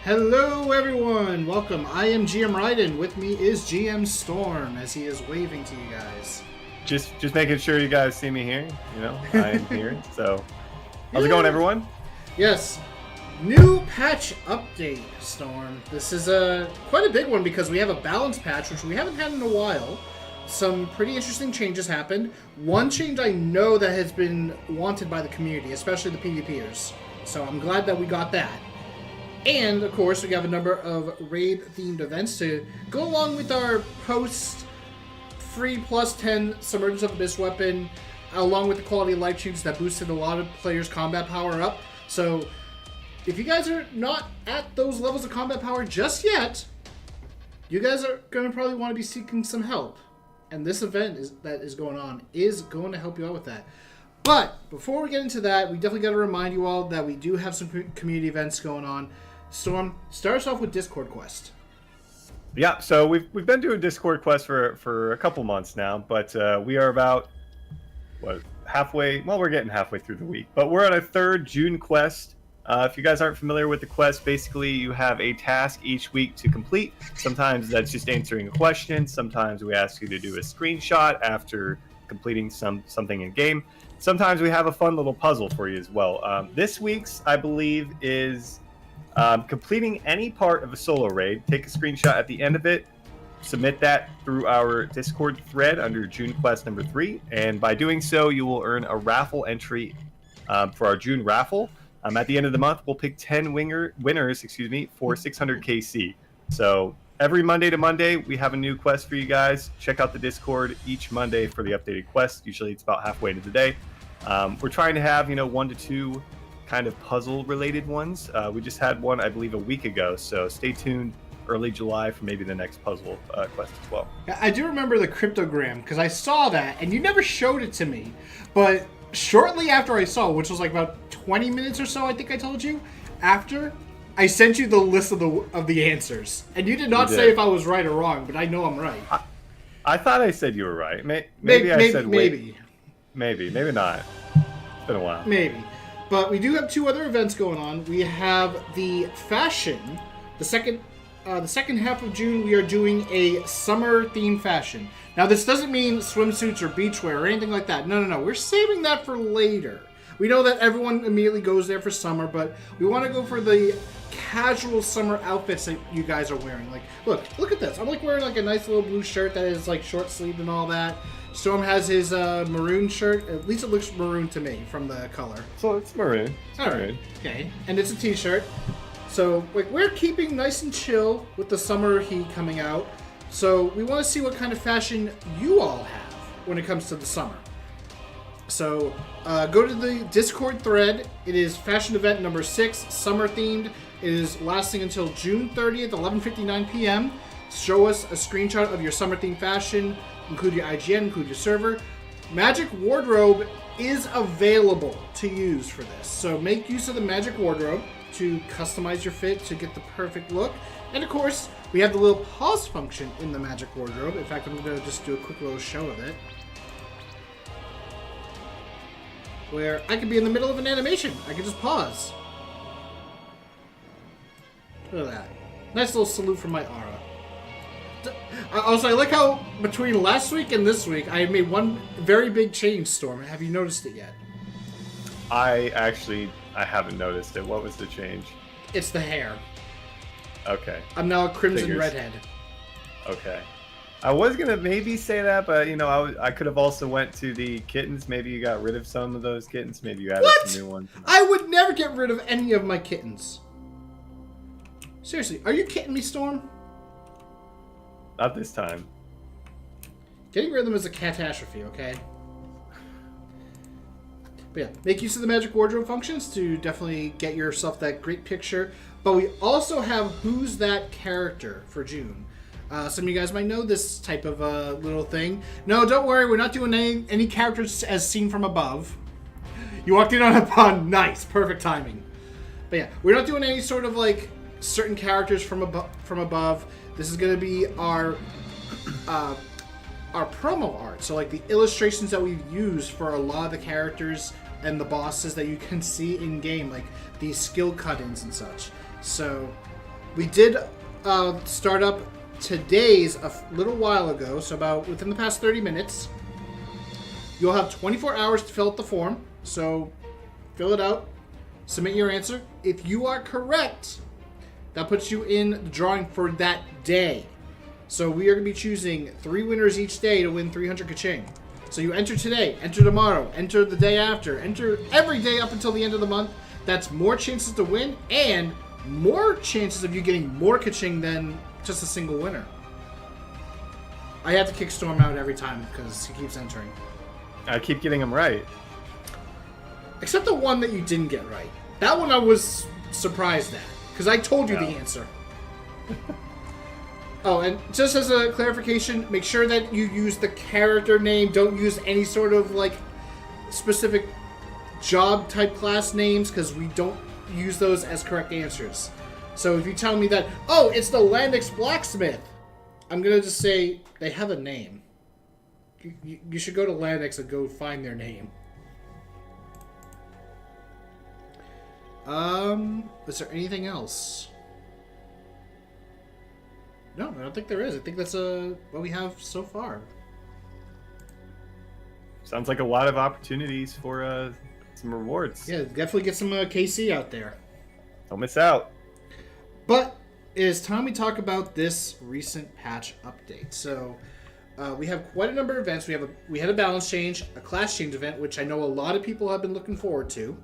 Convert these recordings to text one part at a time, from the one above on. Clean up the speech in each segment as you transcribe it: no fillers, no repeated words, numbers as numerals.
Hello everyone, welcome. I am GM Raiden. With me is GM Storm as he is waving to you guys. Just making sure you guys see me here. You know, I am here. So, how's it going, everyone? Yes. New patch update, Storm. This is quite a big one because we have a balance patch, which we haven't had in a while. Some pretty interesting changes happened. One change I know that has been wanted by the community, especially the PvPers. So I'm glad that we got that. And, of course, we have a number of raid-themed events to go along with our post-free plus 10 Submergence of Abyss weapon, along with the quality of life changes that boosted a lot of players' combat power up. So, if you guys are not at those levels of combat power just yet, you guys are going to probably want to be seeking some help. And this event that is going on is going to help you out with that. But, before we get into that, we definitely got to remind you all that we do have some community events going on. Storm, start us off with Discord Quest. Yeah, so we've been doing Discord Quest for a couple months now, but we are about halfway. Well, we're getting halfway through the week, but we're on a third June quest. If you guys aren't familiar with the quest, basically you have a task each week to complete. Sometimes that's just answering a question. Sometimes we ask you to do a screenshot after completing something in game. Sometimes we have a fun little puzzle for you as well. This week's, I believe, is completing any part of a solo raid. Take a screenshot at the end of it, submit that through our Discord thread under June Quest number 3, and by doing so, you will earn a raffle entry for our June raffle. At the end of the month, we'll pick 10 winners, for 600 KC. So every Monday to Monday, we have a new quest for you guys. Check out the Discord each Monday for the updated quest. Usually it's about halfway into the day. We're trying to have 1 to 2 kind of puzzle related ones. We just had one, I believe, a week ago, so stay tuned early July for maybe the next puzzle quest as well. I do remember the cryptogram because I saw that and you never showed it to me, but shortly after I saw, which was like about 20 minutes or so, I think I told you, after I sent you the list of the answers, and you did not say if I was right or wrong, but I know I'm right. I thought I said you were right. Maybe I said wait. Maybe not. It's been a while. Maybe. But we do have 2 other events going on. We have the fashion. The second half of June, we are doing a summer-themed fashion. Now, this doesn't mean swimsuits or beachwear or anything like that. No. We're saving that for later. We know that everyone immediately goes there for summer, but we want to go for the casual summer outfits that you guys are wearing. Like, look at this. I'm like wearing like a nice little blue shirt that is like short-sleeved and all that. Storm has his maroon shirt. At least it looks maroon to me from the color. So it's maroon. Alright. Okay. And it's a t-shirt. So like we're keeping nice and chill with the summer heat coming out. So we want to see what kind of fashion you all have when it comes to the summer. So go to the Discord thread. It is fashion event number 6, summer themed. It is lasting until June 30th, 11:59 p.m. Show us a screenshot of your summer themed fashion. Include your IGN, include your server. Magic Wardrobe is available to use for this. So make use of the Magic Wardrobe to customize your fit to get the perfect look. And of course, we have the little pause function in the Magic Wardrobe. In fact, I'm going to just do a quick little show of it. Where I could be in the middle of an animation. I could just pause. Look at that. Nice little salute from my aura. Also, I like how between last week and this week, I made one very big change, Storm. Have you noticed it yet? I haven't noticed it. What was the change? It's the hair. Okay. I'm now a crimson redhead. Okay. I was gonna maybe say that, but I could have also went to the kittens. Maybe you got rid of some of those kittens. Maybe you added some new ones. I would never get rid of any of my kittens. Seriously, are you kidding me, Storm? Not this time. Getting rid of them is a catastrophe, okay? But yeah, make use of the Magic Wardrobe functions to definitely get yourself that great picture. But we also have Who's That Character for June. Some of you guys might know this type of little thing. No, don't worry, we're not doing any characters as seen from above. You walked in on a pun. Nice, perfect timing. But yeah, we're not doing any sort of like certain characters from above. This is going to be our promo art. So like the illustrations that we've used for a lot of the characters and the bosses that you can see in game, like these skill cut-ins and such. So We did start up today's a little while ago, so about within the past 30 minutes. You'll have 24 hours to fill out the form, so fill it out, submit your answer. If you are correct, that puts you in the drawing for that day. So we are going to be choosing 3 winners each day to win 300 ka-ching. So you enter today, enter tomorrow, enter the day after, enter every day up until the end of the month. That's more chances to win and more chances of you getting more ka-ching than just a single winner. I have to kick Storm out every time because he keeps entering. I keep getting them right. Except the one that you didn't get right. That one I was surprised at because I told you the answer. Oh, and just as a clarification, make sure that you use the character name. Don't use any sort of, like, specific job-type class names, because we don't use those as correct answers. So if you tell me that, oh, it's the Landix Blacksmith, I'm going to just say, they have a name. You should go to Landix and go find their name. Is there anything else? No, I don't think there is. I think that's what we have so far. Sounds like a lot of opportunities for some rewards. Yeah, definitely get some KC out there. Don't miss out. But it is time we talk about this recent patch update. So we have quite a number of events. We had a balance change, a class change event, which I know a lot of people have been looking forward to.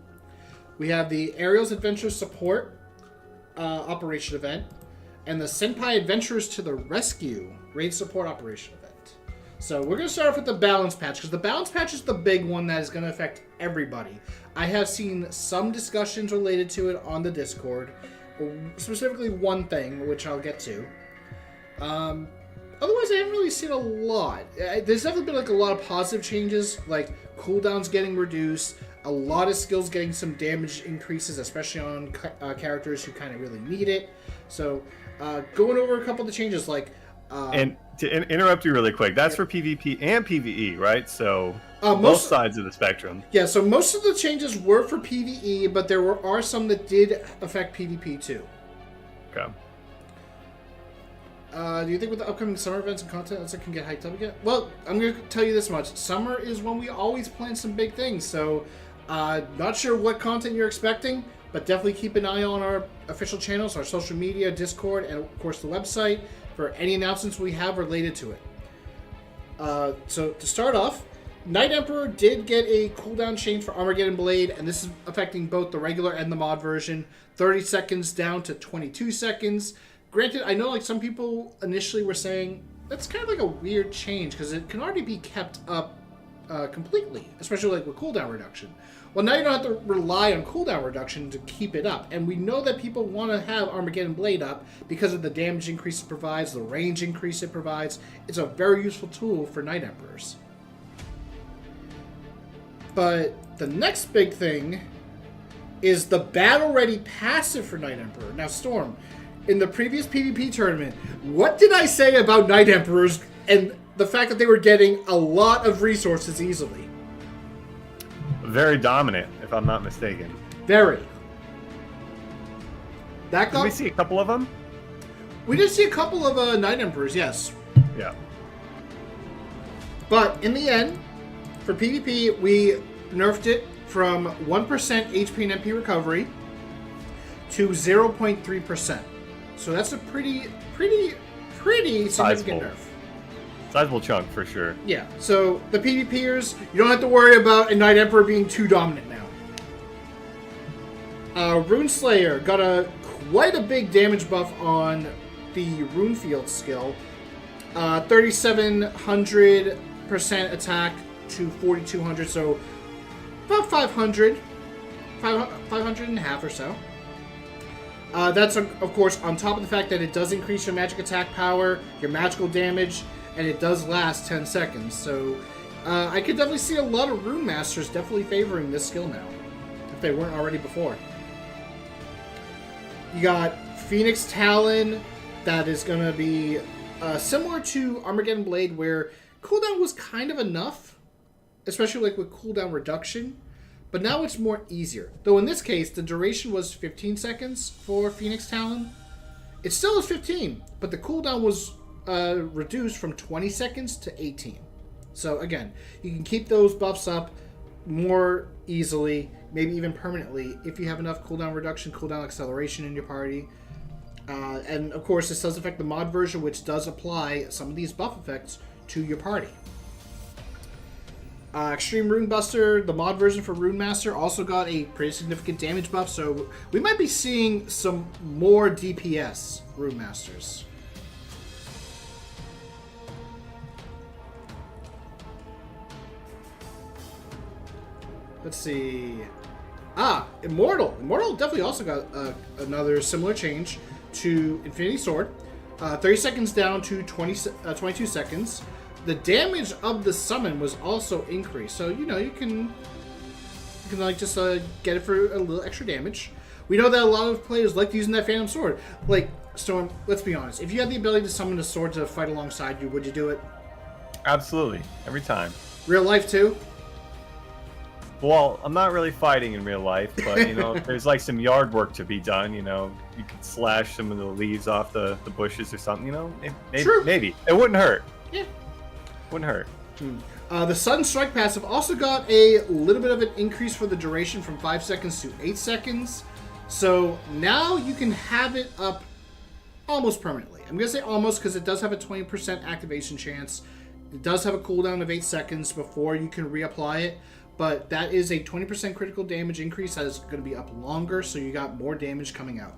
We have the Ariel's Adventure Support Operation event. And the Senpai Adventurers to the Rescue Raid Support Operation event. So we're going to start off with the balance patch, because the balance patch is the big one that is going to affect everybody. I have seen some discussions related to it on the Discord, specifically one thing, which I'll get to. Otherwise, I haven't really seen a lot. There's definitely been like a lot of positive changes, like cooldowns getting reduced, a lot of skills getting some damage increases, especially on characters who kind of really need it. So, going over a couple of the changes, like... and to interrupt you really quick, that's for PvP and PvE, right? So, both sides of the spectrum. Yeah, so most of the changes were for PvE, but there are some that did affect PvP too. Okay. Do you think with the upcoming summer events and content that can get hyped up again? Well, I'm going to tell you this much. Summer is when we always plan some big things, so not sure what content you're expecting, but definitely keep an eye on our official channels, our social media, Discord, and of course the website for any announcements we have related to it. So to start off, Night Emperor did get a cooldown change for Armageddon Blade, and this is affecting both the regular and the mod version. 30 seconds down to 22 seconds. Granted, I know like some people initially were saying that's kind of like a weird change because it can already be kept up completely, especially like with cooldown reduction. Well, now you don't have to rely on cooldown reduction to keep it up. And we know that people want to have Armageddon Blade up because of the damage increase it provides, the range increase it provides. It's a very useful tool for Night Emperors. But the next big thing is the Battle Ready passive for Night Emperor. Now, Storm, in the previous PvP tournament, what did I say about Night Emperors and the fact that they were getting a lot of resources easily? Very dominant, if I'm not mistaken. Very. Did we see a couple of them? We did see a couple of Night Emperors, yes. Yeah. But in the end, for PvP, we nerfed it from 1% HP and MP recovery to 0.3%. So that's a pretty significant nerf. Sizable chunk, for sure. Yeah, so the PvPers, you don't have to worry about a Night Emperor being too dominant now. Runeslayer got quite a big damage buff on the Rune Field skill. 3,700% attack to 4,200, so about 500 and a half or so. That's, of course, on top of the fact that it does increase your magic attack power, your magical damage, and it does last 10 seconds. So I could definitely see a lot of Rune Masters definitely favoring this skill now, if they weren't already before. You got Phoenix Talon, that is going to be similar to Armageddon Blade, where cooldown was kind of enough, especially like with cooldown reduction. But now it's more easier. Though in this case, the duration was 15 seconds for Phoenix Talon. It still is 15, but the cooldown was reduced from 20 seconds to 18. So again, you can keep those buffs up more easily, maybe even permanently, if you have enough cooldown reduction, cooldown acceleration in your party. And of course, this does affect the mod version, which does apply some of these buff effects to your party. Extreme Rune Buster, the mod version for Rune Master, also got a pretty significant damage buff, so we might be seeing some more DPS Rune Masters. Let's see. Immortal. Immortal definitely also got another similar change to Infinity Sword. 30 seconds down to 22 seconds. The damage of the summon was also increased, so you can like just get it for a little extra damage. We know that a lot of players like using that Phantom Sword. Like Storm, let's be honest. If you had the ability to summon a sword to fight alongside you, would you do it? Absolutely, every time. Real life too? Well, I'm not really fighting in real life, but there's like some yard work to be done. You could slash some of the leaves off the bushes or something. Maybe it wouldn't hurt. Yeah. Wouldn't hurt. The Sudden Strike passive also got a little bit of an increase for the duration from 5 seconds to 8 seconds. So now you can have it up almost permanently. I'm going to say almost because it does have a 20% activation chance. It does have a cooldown of 8 seconds before you can reapply it. But that is a 20% critical damage increase that is going to be up longer, so you got more damage coming out.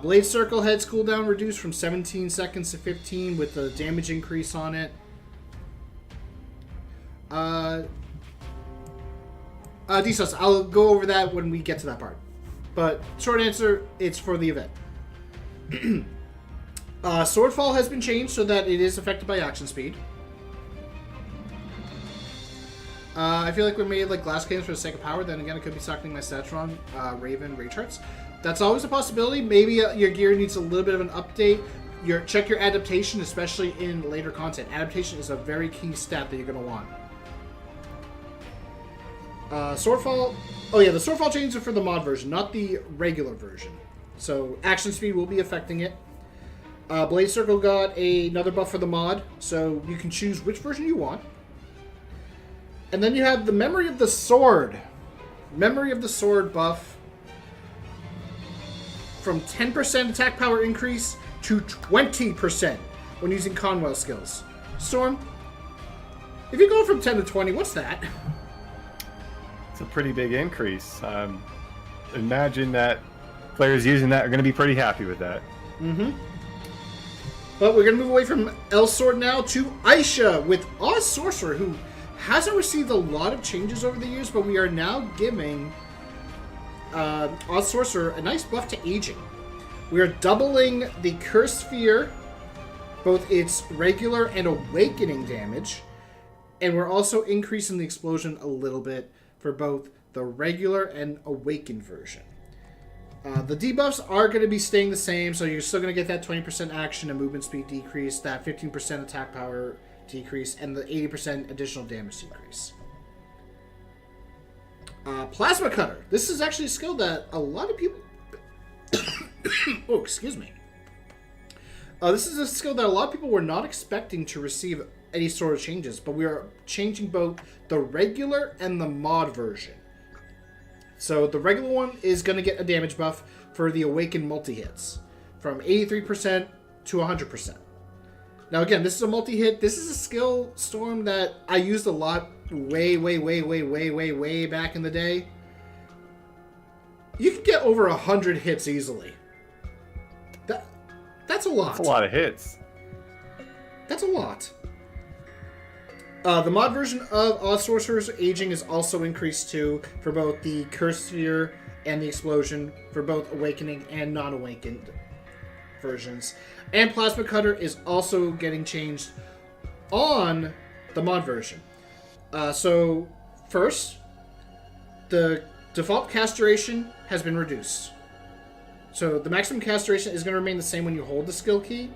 Blade Circle heads cooldown reduced from 17 seconds to 15 with the damage increase on it. DSOS, I'll go over that when we get to that part. But short answer, it's for the event. Swordfall has been changed so that it is affected by action speed. I feel like we made like glass cannons for the sake of power. Then again, it could be socketing my Statron Raven Ray charts. That's always a possibility. Maybe your gear needs a little bit of an update. Check your adaptation, especially in later content. Adaptation is a very key stat that you're going to want. Swordfall. Oh yeah, the Swordfall changes are for the mod version, not the regular version. So action speed will be affecting it. Blade Circle got another buff for the mod, so you can choose which version you want. And then you have the Memory of the Sword. Memory of the Sword buff. From 10% attack power increase to 20% when using Conwell skills. Storm, if you go from 10 to 20, what's that? It's a pretty big increase. Imagine that players using that are going to be pretty happy with that. Mm-hmm. But we're going to move away from Elsword now to Aisha with Oz Sorcerer, who hasn't received a lot of changes over the years, but we are now giving Oz Sorcerer a nice buff to aging. We are doubling the Curse Sphere, both its regular and awakening damage, and we're also increasing the explosion a little bit for both the regular and awakened version. The debuffs are going to be staying the same, so you're still going to get that 20% action and movement speed decrease, that 15% attack power decrease, and the 80% additional damage decrease. Plasma Cutter. This is actually a skill that a lot of people... oh, excuse me. This is a skill that a lot of people were not expecting to receive any sort of changes, but we are changing both the regular and the mod version. So the regular one is going to get a damage buff for the Awakened multi-hits from 83% to 100%. Now again, this is a multi-hit. This is a skill, Storm, that I used a lot way back in the day. You can get over 100 hits easily. That's a lot. That's a lot of hits. That's a lot. The mod version of Oz Sorcerer's aging is also increased too for both the Curse Sphere and the Explosion for both awakening and non-awakened versions. And Plasma Cutter is also getting changed on the mod version. So first, the default cast duration has been reduced. So the maximum cast duration is going to remain the same when you hold the skill key,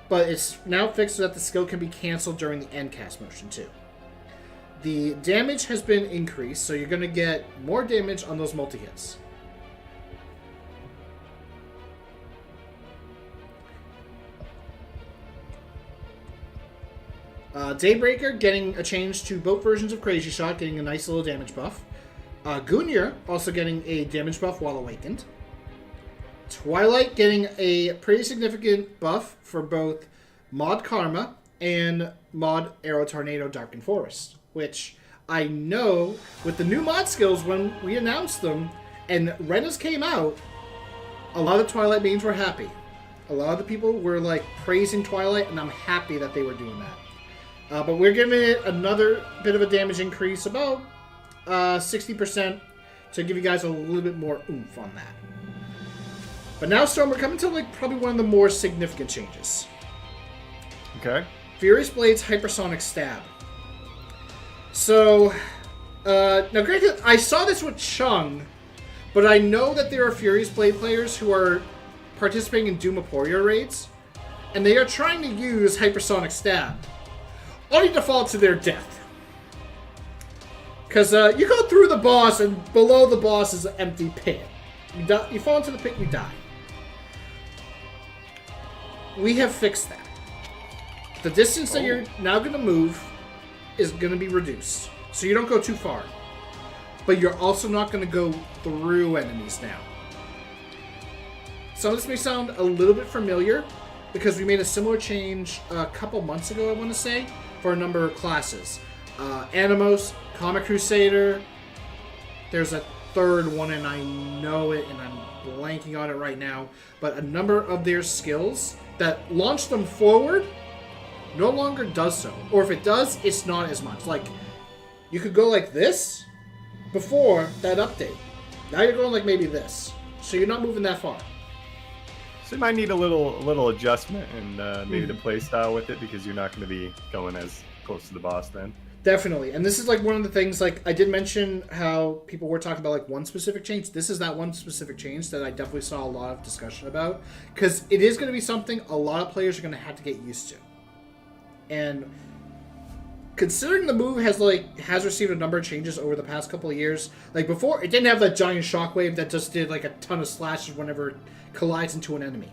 but it's now fixed so that the skill can be canceled during the end cast motion too. The damage has been increased, so you're going to get more damage on those multi-hits. Daybreaker getting a change to both versions of Crazy Shot, getting a nice little damage buff. Gungnir also getting a damage buff while awakened. Twilight getting a pretty significant buff for both Mod Karma and Mod Arrow Tornado Darkened Forest, which I know with the new mod skills when we announced them and Renas came out, a lot of the Twilight mains were happy. A lot of the people were like praising Twilight, and I'm happy that they were doing that. But we're giving it another bit of a damage increase, about 60%, to give you guys a little bit more oomph on that. But now, Storm, we're coming to like probably one of the more significant changes. Okay. Furious Blade's Hypersonic Stab. So, now granted, I saw this with Chung, but I know that there are Furious Blade players who are participating in Doom Aporia raids, and they are trying to use Hypersonic Stab, only to fall to their death. Because you go through the boss, and below the boss is an empty pit. You fall into the pit, you die. We have fixed that. The distance that you're now going to move is going to be reduced, so you don't go too far. But you're also not going to go through enemies now. Some of this may sound a little bit familiar, because we made a similar change a couple months ago, I want to say, for a number of classes. Animos, Comic Crusader, there's a third one, and I know it, and I'm blanking on it right now, but a number of their skills that launch them forward no longer does so. Or if it does, it's not as much. Like, you could go like this before that update. Now you're going like maybe this. So you're not moving that far. So you might need a little adjustment in maybe the play style with it, because you're not going to be going as close to the boss then. Definitely. And this is like one of the things, like I did mention how people were talking about like one specific change. This is that one specific change that I definitely saw a lot of discussion about, because it is going to be something a lot of players are going to have to get used to. And considering the move has received a number of changes over the past couple of years, like before it didn't have that giant shockwave that just did like a ton of slashes whenever it collides into an enemy.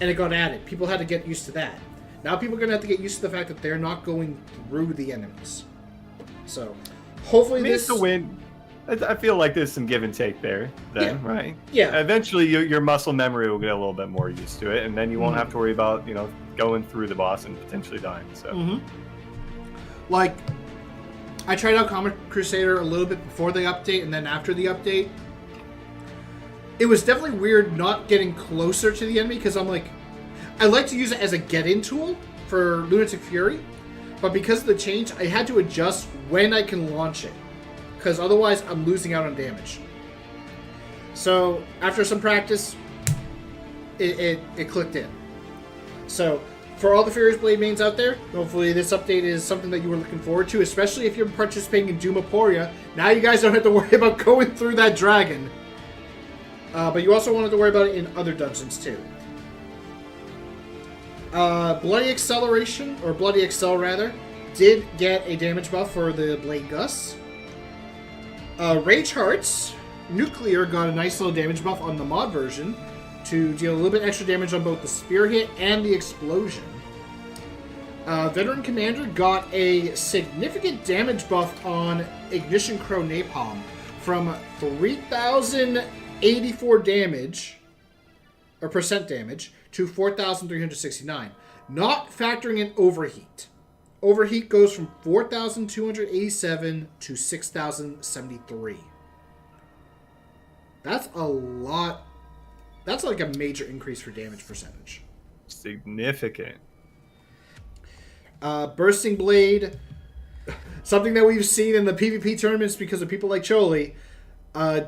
And it got added. People had to get used to that. Now people are going to have to get used to the fact that they're not going through the enemies. So, hopefully this... to win. I feel like there's some give and take there, then, Yeah. right? Yeah. Eventually, your muscle memory will get a little bit more used to it, and then you won't have to worry about, going through the boss and potentially dying. So, Like, I tried out Comic Crusader a little bit before the update, and then after the update. It was definitely weird not getting closer to the enemy, because I'm like... I like to use it as a get-in tool for Lunatic Fury, but because of the change, I had to adjust when I can launch it, because otherwise I'm losing out on damage. So after some practice, it clicked in. So for all the Furious Blade mains out there, hopefully this update is something that you were looking forward to, especially if you're participating in Doom Aporia. Now you guys don't have to worry about going through that dragon. But you also wanted to worry about it in other dungeons too. Bloody Acceleration, or Bloody Excel rather, did get a damage buff for the Blade Gus. Rage Hearts Nuclear got a nice little damage buff on the mod version to deal a little bit extra damage on both the spear hit and the explosion. Veteran Commander got a significant damage buff on Ignition Crow Napalm from 3,084 damage, or percent damage, to 4,369, not factoring in Overheat. Overheat goes from 4,287 to 6,073. That's a lot. That's like a major increase for damage percentage. significant. Bursting Blade, something that we've seen in the PvP tournaments because of people like Choli,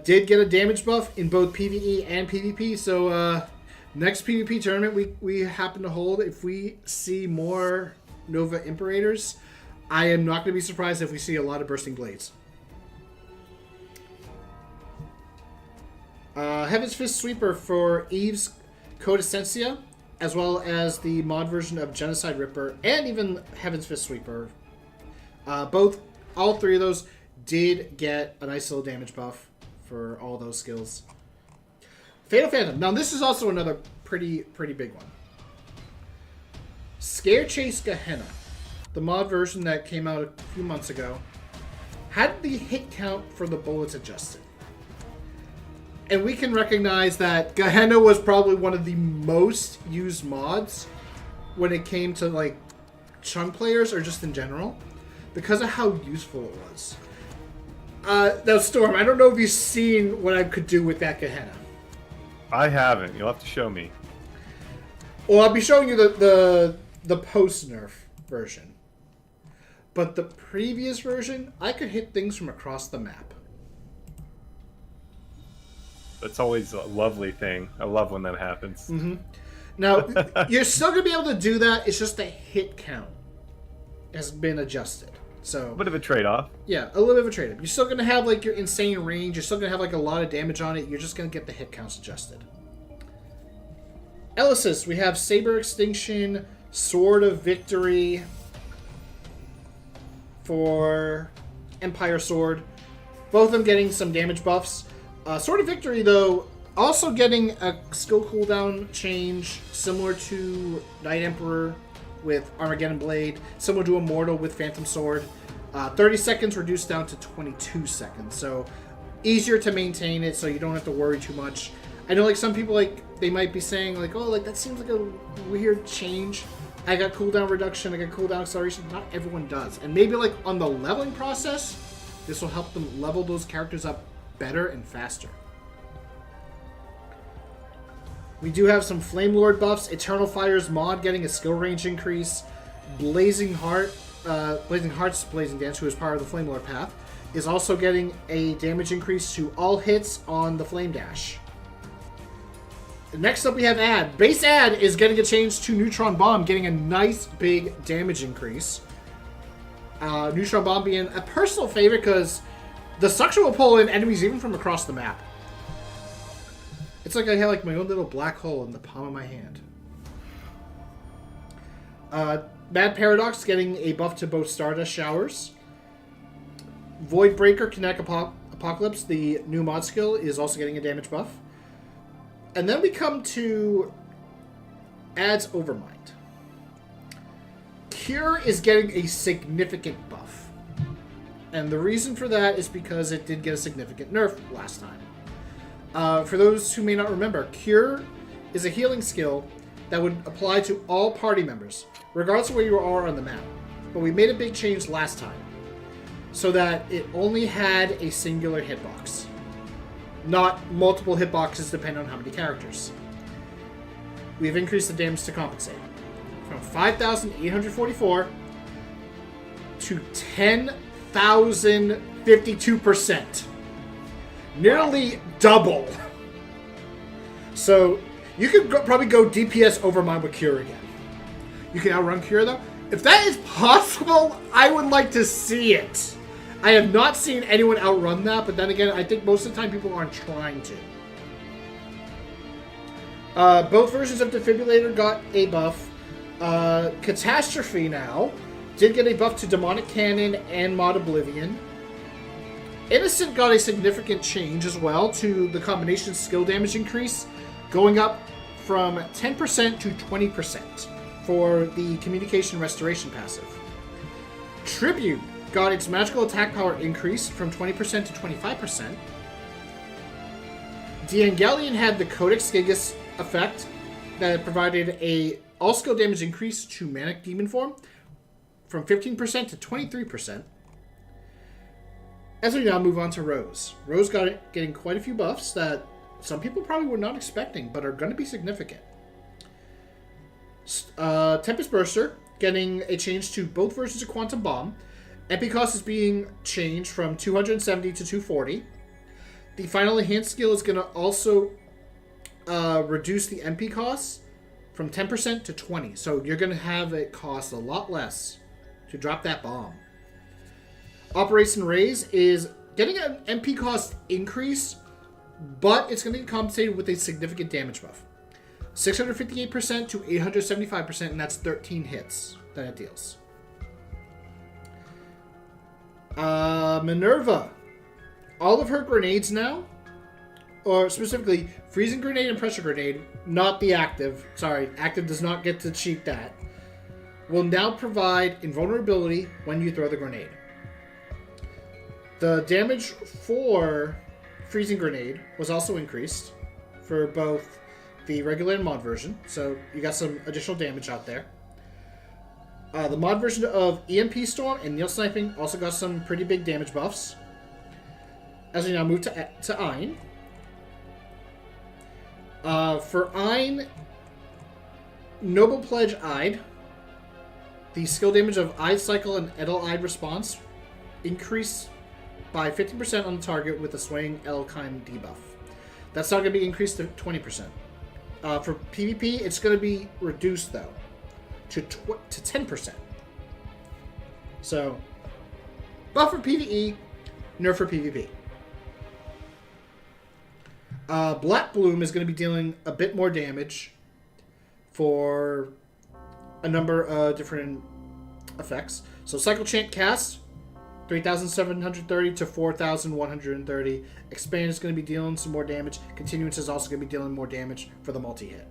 did get a damage buff in both PvE and PvP, so next PvP tournament we happen to hold, if we see more Nova Imperators, I am not going to be surprised if we see a lot of Bursting Blades. Heaven's Fist Sweeper for Eve's Codescensia, as well as the mod version of Genocide Ripper, and even Heaven's Fist Sweeper. All three of those did get a nice little damage buff for all those skills. Fatal Phantom. Now this is also another pretty big one. Scare Chase Gehenna. the mod version that came out a few months ago, had the hit count for the bullets adjusted. And we can recognize that Gehenna was probably one of the most used mods when it came to like chunk players or just in general, because of how useful it was. Now, Storm, I don't know if you've seen what I could do with that Gehenna. I haven't. You'll have to show me. Well, I'll be showing you the post-nerf version. But the previous version, I could hit things from across the map. That's always a lovely thing. I love when that happens. Mm-hmm. Now, you're still going to be able to do that. It's just the hit count has been adjusted. So A bit of a trade-off. yeah, a little bit of a trade-up. You're still going to have like your insane range. You're still going to have like a lot of damage on it. You're just going to get the hit counts adjusted. Elysis, we have Saber Extinction, Sword of Victory for Empire Sword. Both of them getting some damage buffs. Sword of Victory, though, also getting a skill cooldown change similar to Knight Emperor with Armageddon Blade, similar to Immortal with Phantom Sword. 30 seconds reduced down to 22 seconds, so easier to maintain it so you don't have to worry too much. I know like some people like they might be saying like, oh, like that seems like a weird change. I got cooldown reduction, I got cooldown acceleration. Not everyone does. And maybe like on the leveling process, this will help them level those characters up better and faster. We do have some Flame Lord buffs. Eternal Fire's mod getting a skill range increase. Blazing Heart's Blazing Dance, who is part of the Flame Lord path, is also getting a damage increase to all hits on the Flame Dash. Next up we have Ad. Base Ad is getting a change to Neutron Bomb, getting a nice big damage increase. Neutron Bomb being a personal favorite because the suction will pull in enemies even from across the map. It's like I have like my own little black hole in the palm of my hand. Mad Paradox getting a buff to both Stardust Showers. Void Breaker Kinetic Apocalypse, the new mod skill, is also getting a damage buff. And then we come to Ad's Overmind. Cure is getting a significant buff. And the reason for that is because it did get a significant nerf last time. For those who may not remember, Cure is a healing skill that would apply to all party members, regardless of where you are on the map. But we made a big change last time, so that it only had a singular hitbox, not multiple hitboxes depending on how many characters. We've increased the damage to compensate from 5,844 to 10,052%. Nearly double. So you could probably go DPS Overmind with Cure again. You can outrun Cure though. If that is possible, I would like to see it. I have not seen anyone outrun that, but then again, I think most of the time people aren't trying to. Both versions of Defibrillator got a buff. Catastrophe now did get a buff to Demonic Cannon and Mod Oblivion. Innocent got a significant change as well to the combination skill damage increase, going up from 10% to 20% for the Communication Restoration passive. Tribute got its magical attack power increase from 20% to 25%. D'Angelion had the Codex Gigas effect that provided a all skill damage increase to Manic Demon form from 15% to 23%. As we now move on to Rose. Rose getting quite a few buffs that some people probably were not expecting, but are going to be significant. Tempest Burster getting a change to both versions of Quantum Bomb. MP cost is being changed from 270 to 240. The final enhanced skill is going to also reduce the MP costs from 10% to 20%. So you're going to have it cost a lot less to drop that bomb. Operation Raise is getting an MP cost increase, but it's going to be compensated with a significant damage buff. 658% to 875%, and that's 13 hits that it deals. Minerva. All of her grenades now, or specifically Freezing Grenade and Pressure Grenade, not the active. Sorry, active does not get to cheat that. will now provide invulnerability when you throw the grenade. The damage for freezing grenade was also increased for both the regular and mod version, so you got some additional damage out there. The mod version of EMP Storm and Neil Sniping also got some pretty big damage buffs. As we now move to Ein. For Ein, Noble Pledge Eid, the skill damage of Eid Cycle and Edel Eid response increased by 15% on the target with the Swaying Elkine debuff. That's not going to be increased to 20%. For PvP, it's going to be reduced, though, to 10%. So, buff for PvE, nerf for PvP. Black Bloom is going to be dealing a bit more damage for a number of different effects. So, Cycle Chant cast, 3,730 to 4,130. Expand is going to be dealing some more damage. Continuance is also going to be dealing more damage for the multi-hit.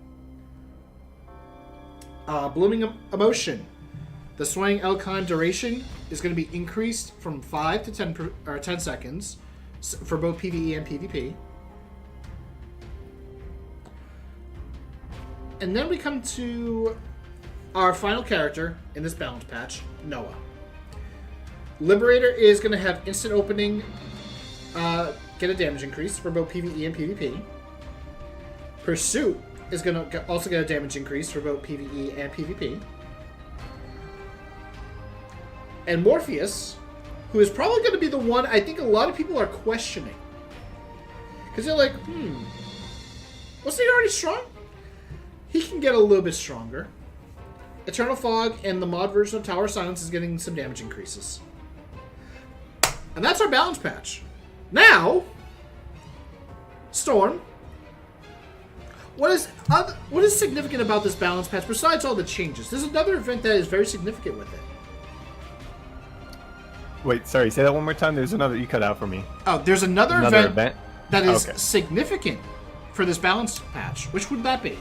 Blooming Emotion. The Swaying Elkine duration is going to be increased from 5 to 10 seconds for both PvE and PvP. And then we come to our final character in this balance patch, Noah. Liberator is going to have instant opening, get a damage increase for both PvE and PvP. Pursuit is going to also get a damage increase for both PvE and PvP. And Morpheus, who is probably going to be the one I think a lot of people are questioning. Because they're like, wasn't he already strong? He can get a little bit stronger. Eternal Fog and the mod version of Tower of Silence is getting some damage increases. And that's our balance patch. Now, Storm, what is significant about this balance patch besides all the changes? There's another event that is very significant with it. Wait, sorry, say that one more time. There's another, you cut out for me. Oh, there's another event that is significant for this balance patch. Which would that be?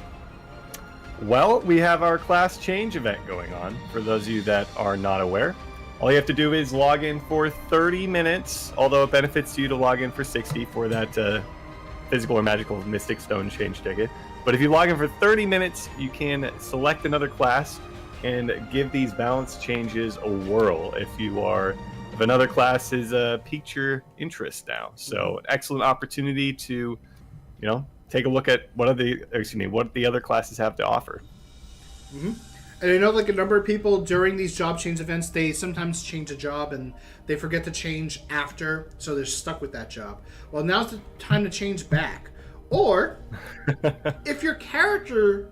Well, we have our class change event going on, for those of you that are not aware. All you have to do is log in for 30 minutes, although it benefits you to log in for 60 for that physical or magical Mystic Stone change ticket. But if you log in for 30 minutes, you can select another class and give these balance changes a whirl if another class has piqued your interest now. So, excellent opportunity to, take a look at what the other classes have to offer. Mm-hmm. And I know, like, a number of people during these job change events, they sometimes change a job and they forget to change after, so they're stuck with that job. Well, now's the time to change back. Or, if the character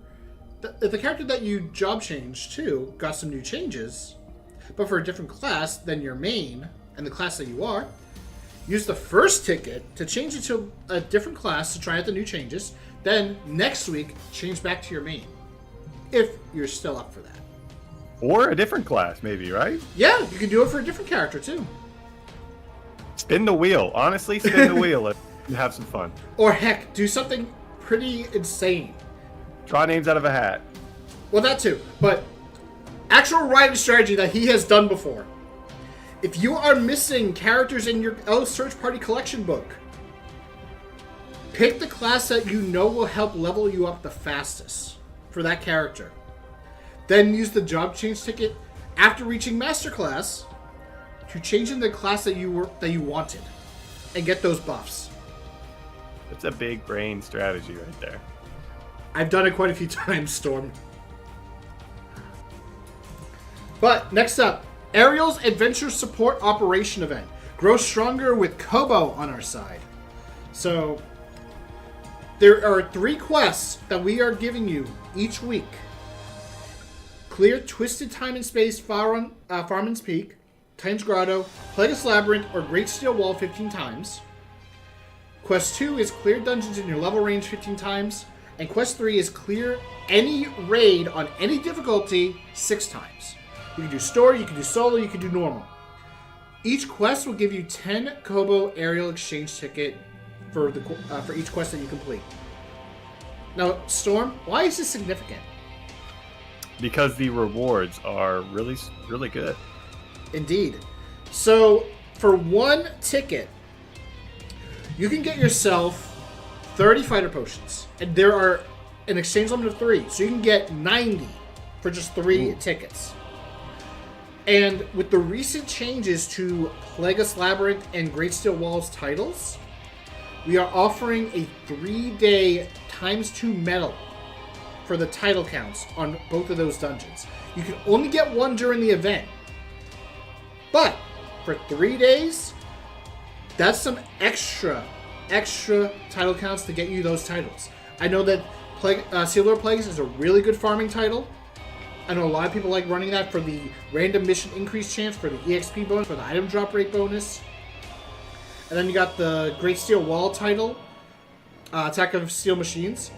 that you job changed to got some new changes, but for a different class than your main and the class that you are, use the first ticket to change it to a different class to try out the new changes. Then, next week, change back to your main. If you're still up for that. Or a different class, maybe, right? Yeah, you can do it for a different character, too. Spin the wheel. Honestly, spin the wheel and have some fun. Or heck, do something pretty insane. Draw names out of a hat. Well, that too. But actual writing strategy that he has done before. If you are missing characters in your Search Party collection book, pick the class that you know will help level you up the fastest for that character. Then use the job change ticket after reaching Master Class to change in the class that you wanted and get those buffs. That's a big brain strategy right there. I've done it quite a few times, Storm. But next up, Ariel's Adventure Support Operation event. Grow stronger with Kobo on our side. So, there are 3 quests that we are giving you each week. Clear Twisted Time and Space Farman's Peak, Titan's Grotto, Plagueis Labyrinth, or Great Steel Wall 15 times. Quest 2 is clear dungeons in your level range 15 times. And Quest 3 is clear any raid on any difficulty 6 times. You can do story, you can do solo, you can do normal. Each quest will give you 10 Kobo Ariel exchange ticket for each quest that you complete. Now, Storm, why is this significant? because the rewards are really, really good. Indeed. So, for 1 ticket, you can get yourself 30 fighter potions. And there are an exchange limit of 3. So you can get 90 for just 3 tickets. And with the recent changes to Plagueis Labyrinth and Great Steel Walls titles, we are offering a 3-day ×2 medal for the title counts on both of those dungeons. You can only get 1 during the event. But for 3 days, that's some extra title counts to get you those titles. I know that Sealer Plagueis is a really good farming title. I know a lot of people like running that for the random mission increase chance, for the EXP bonus, for the item drop rate bonus. And then you got the Great Steel Wall title, Attack of Steel Machines.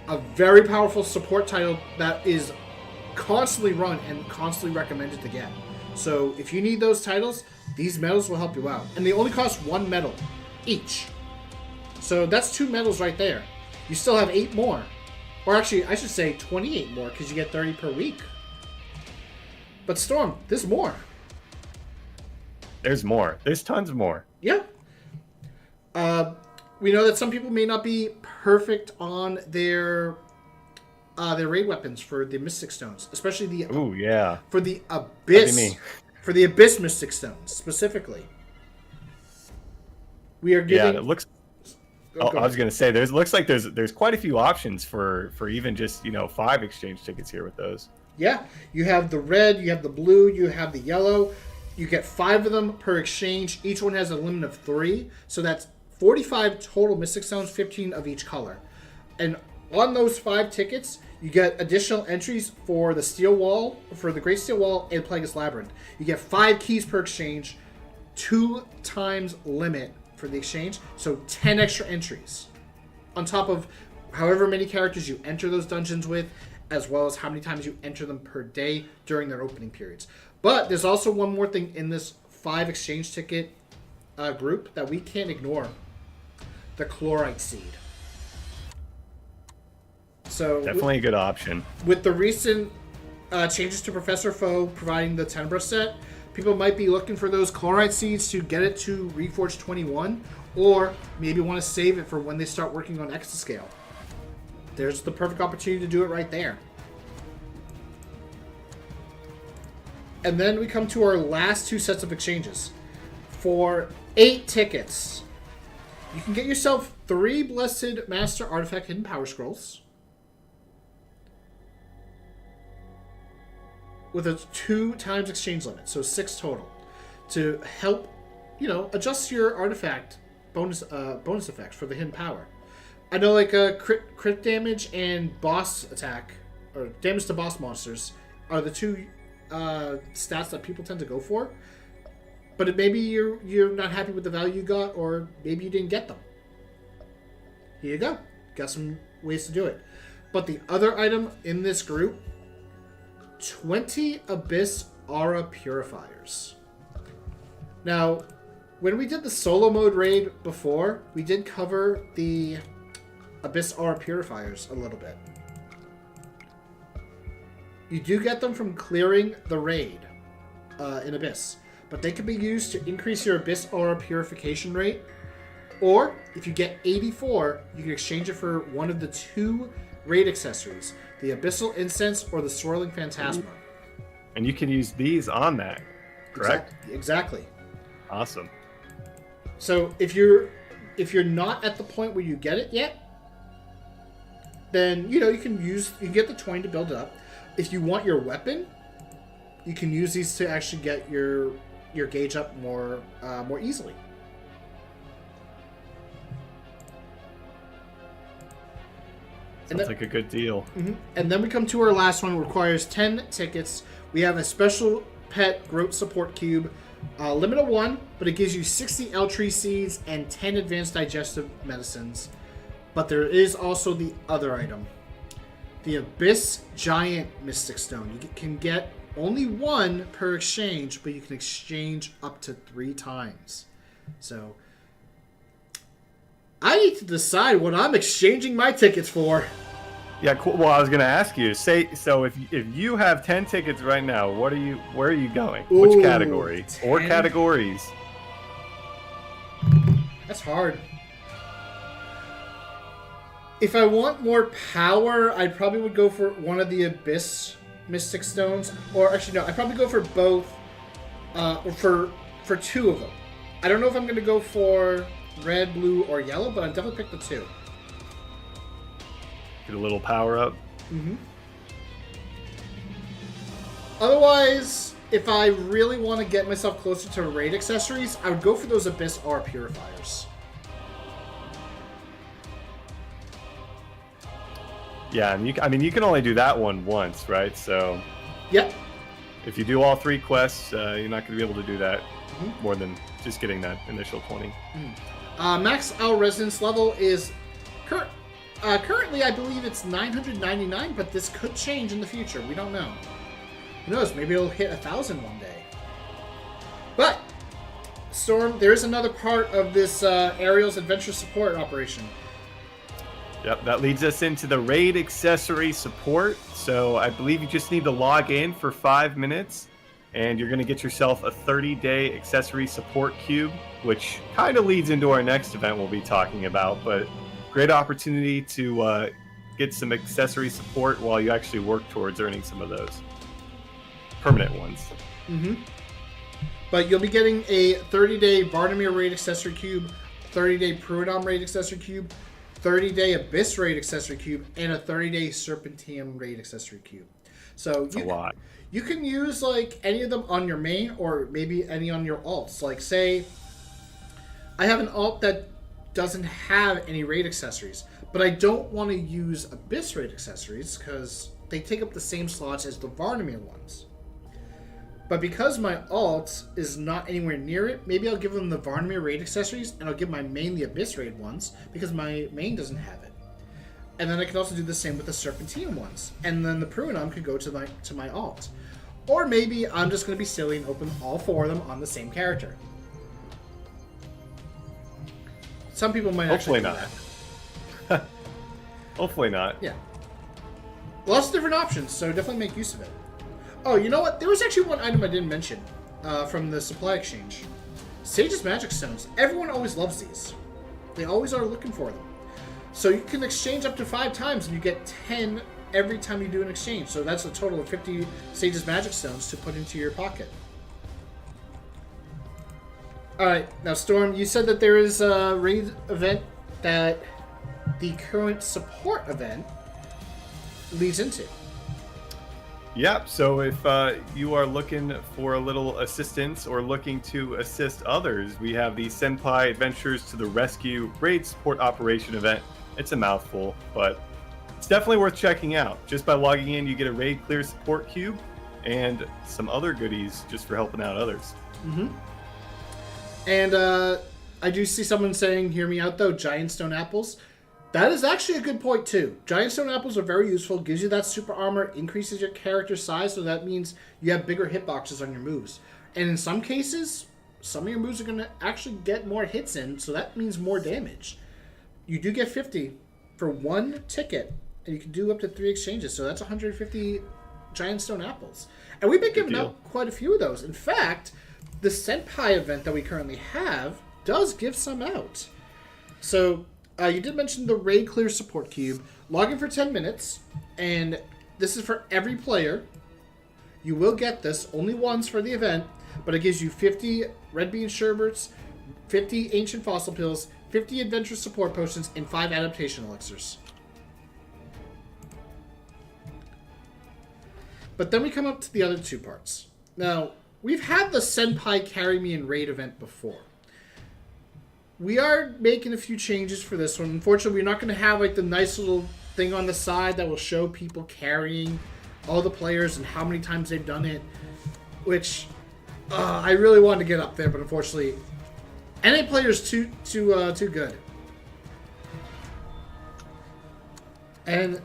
A very powerful support title that is constantly run and constantly recommended to get. So if you need those titles, these medals will help you out. And they only cost 1 medal each. So that's 2 medals right there. You still have 8 more. Or actually, I should say 28 more because you get 30 per week. But Storm, there's more. There's more. There's tons more. Yeah. We know that some people may not be perfect on their raid weapons for the Mystic Stones, especially the for the Abyss. For the Abyss Mystic Stones specifically. We are giving. Yeah, it looks. I was gonna say looks like there's quite a few options for even just 5 exchange tickets here with those. Yeah, you have the red, you have the blue, you have the yellow. You get 5 of them per exchange. Each one has a limit of 3, so that's 45 total Mystic Stones, 15 of each color. And on those 5 tickets, you get additional entries for the Steel Wall, for the Great Steel Wall, and Plagueis Labyrinth. You get 5 keys per exchange, 2 times limit for the exchange, so 10 extra entries. On top of however many characters you enter those dungeons with, as well as how many times you enter them per day during their opening periods. But there's also one more thing in this 5 exchange ticket group that we can't ignore. The Chlorite Seed. So definitely a good option. With the recent changes to Professor Foe providing the Tenebra set, people might be looking for those Chlorite Seeds to get it to Reforged 21, or maybe want to save it for when they start working on Exascale. There's the perfect opportunity to do it right there. And then we come to our last 2 sets of exchanges. For 8 tickets, you can get yourself 3 Blessed Master Artifact Hidden Power Scrolls with a 2 times exchange limit, so 6 total, to help, adjust your artifact bonus effects for the hidden power. I know crit damage and boss attack, or damage to boss monsters, are the 2 stats that people tend to go for. But maybe you're not happy with the value you got, or maybe you didn't get them. Here you go. Got some ways to do it. But the other item in this group, 20 Abyss Aura Purifiers. Now, when we did the solo mode raid before, we did cover the Abyss Aura Purifiers a little bit. You do get them from clearing the raid in Abyss, but they can be used to increase your Abyss Aura Purification rate, or if you get 84, you can exchange it for one of the 2 raid accessories, the Abyssal Incense or the Swirling Phantasma. And you can use these on that, correct? Exactly. Awesome. So if you're not at the point where you get it yet, then you can get the 20 to build it up. If you want your weapon, you can use these to actually get your gauge up more easily. Sounds like a good deal. Mm-hmm. And then we come to our last one. It requires 10 tickets. We have a special pet Groat support cube. Limit of 1, but it gives you 60 Eltree seeds and 10 advanced digestive medicines. But there is also the other item. The Abyss Giant Mystic Stone. You can get only 1 per exchange, but you can exchange up to 3 times. So I need to decide what I'm exchanging my tickets for. Yeah, cool. Well, I was gonna ask you. Say so if you have 10 tickets right now, where are you going? Ooh, Which category 10? or categories? That's hard. If I want more power, I probably would go for one of the Abyss Mystic Stones, or actually no, I'd probably go for both. For two of them. I don't know if I'm gonna go for red, blue, or yellow, but I'd definitely pick the two. Get a little power up. Mm-hmm. Otherwise, if I really want to get myself closer to raid accessories, I would go for those Abyss R Purifiers. Yeah, and you can only do that one once, right? So, Yep. if you do all 3 quests, you're not going to be able to do that more than just getting that initial 20. Max L Resonance level is currently, I believe it's 999, but this could change in the future. We don't know. Who knows? Maybe it'll hit 1,000 one day. But, Storm, there is another part of this Ariel's adventure support operation. Yep, that leads us into the raid accessory support. So I believe you just need to log in for 5 minutes, and you're going to get yourself a 30-day accessory support cube, which kind of leads into our next event we'll be talking about. But great opportunity to get some accessory support while you actually work towards earning some of those permanent ones. Mm-hmm. But you'll be getting a 30-day Varnamir raid accessory cube, 30-day Pruodom raid accessory cube, 30-day Abyss raid accessory cube, and a 30-day Serpentium raid accessory cube. So That's a lot. You can use like any of them on your main, or maybe any on your alts. Like say, I have an alt that doesn't have any raid accessories, but I don't want to use Abyss raid accessories because they take up the same slots as the Varnamir ones. But because my alt is not anywhere near it, maybe I'll give them the Varnamir raid accessories, and I'll give my main the Abyss raid ones, because my main doesn't have it. And then I can also do the same with the Serpentium ones. And then the Pruodom could go to my alt. Or maybe I'm just going to be silly and open all 4 of them on the same character. Some people might Hopefully actually do not. Hopefully not. Yeah. Lots of different options, so definitely make use of it. Oh, you know what? There was actually one item I didn't mention from the supply exchange. Sage's Magic Stones. Everyone always loves these. They always are looking for them. So you can exchange up to 5 times, and you get 10 every time you do an exchange. So that's a total of 50 Sage's Magic Stones to put into your pocket. Alright, now Storm, you said that there is a raid event that the current support event leads into. Yep, so if you are looking for a little assistance or looking to assist others, we have the Senpai Adventures to the Rescue Raid Support Operation event. It's a mouthful, but it's definitely worth checking out. Just by logging in, you get a raid clear support cube and some other goodies just for helping out others. Mm-hmm. And I do see someone saying, hear me out though, giant stone apples. That is actually a good point too. Giant stone apples are very useful, gives you that super armor, increases your character size, so that means you have bigger hitboxes on your moves. And in some cases, some of your moves are going to actually get more hits in, so that means more damage. You do get 50 for 1 ticket, and you can do up to 3 exchanges, so that's 150 giant stone apples. And we've been giving out quite a few of those. In fact, the Senpai event that we currently have does give some out. So you did mention the Raid Clear Support Cube. Log in for 10 minutes, and this is for every player. You will get this only once for the event, but it gives you 50 Red Bean Sherbets, 50 Ancient Fossil Pills, 50 Adventure Support Potions, and 5 Adaptation Elixirs. But then we come up to the other 2 parts. Now, we've had the Senpai Carry Me in Raid event before. We are making a few changes for this one. Unfortunately, we're not going to have like the nice little thing on the side that will show people carrying all the players and how many times they've done it, which I really wanted to get up there, but unfortunately, NA players too good. And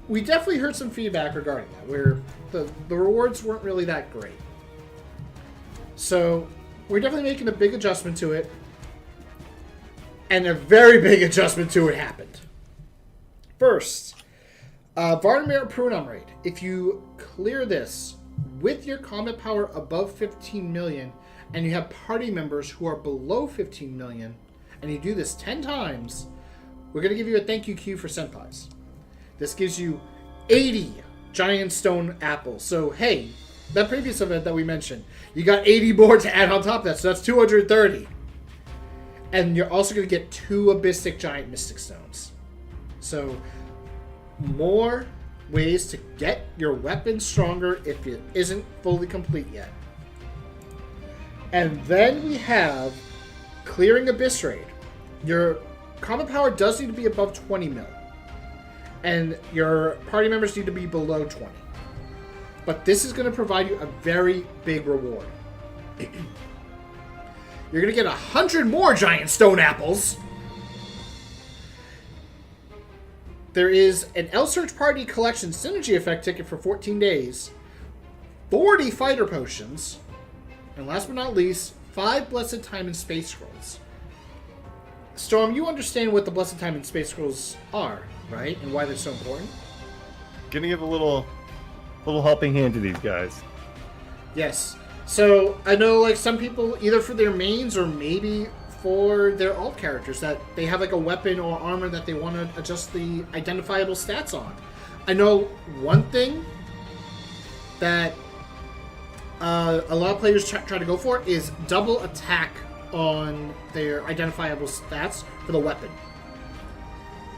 we definitely heard some feedback regarding that, where the rewards weren't really that great. So we're definitely making a big adjustment to it. And a very big adjustment to it happened. First, Varnamir Prunum raid. If you clear this with your combat power above 15 million, and you have party members who are below 15 million, and you do this 10 times, we're going to give you a thank you queue for Senpais. This gives you 80 giant stone apples. So, hey, that previous event that we mentioned, you got 80 more to add on top of that, so that's 230. And you're also going to get 2 Abystic Giant Mystic Stones. So, more ways to get your weapon stronger if it isn't fully complete yet. And then we have Clearing Abyss Raid. Your combat power does need to be above 20 mil. And your party members need to be below 20. But this is going to provide you a very big reward. You're going to get 100 more giant stone apples. There is an Elsword Party Collection Synergy Effect ticket for 14 days, 40 Fighter Potions, and last but not least, 5 Blessed Time and Space Scrolls. Storm, you understand what the Blessed Time and Space Scrolls are, right? And why they're so important? Gonna give a little helping hand to these guys. Yes. So, I know, like, some people, either for their mains or maybe for their alt characters, that they have, like, a weapon or armor that they want to adjust the identifiable stats on. I know one thing that a lot of players try to go for is double attack on their identifiable stats for the weapon.